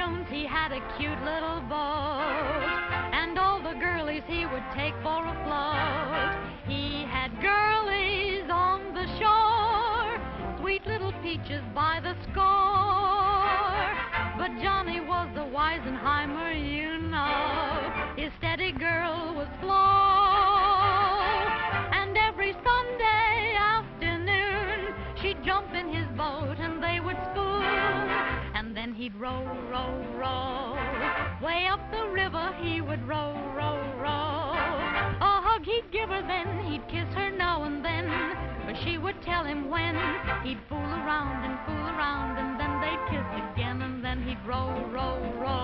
Jones, he had a cute little boat, and all the girlies he would take for a float. He had girlies on the shore, sweet little peaches by the score. But Johnny was the Weisenheimer, you know. His steady girl was Flo. And every Sunday afternoon, she'd jump in his boat and they would spoon. And then he'd row, row, row. Way up the river he would row, row, row. A hug he'd give her then, he'd kiss her now and then. But she would tell him when. He'd fool around and then they'd kiss again. And then he'd row, row, row.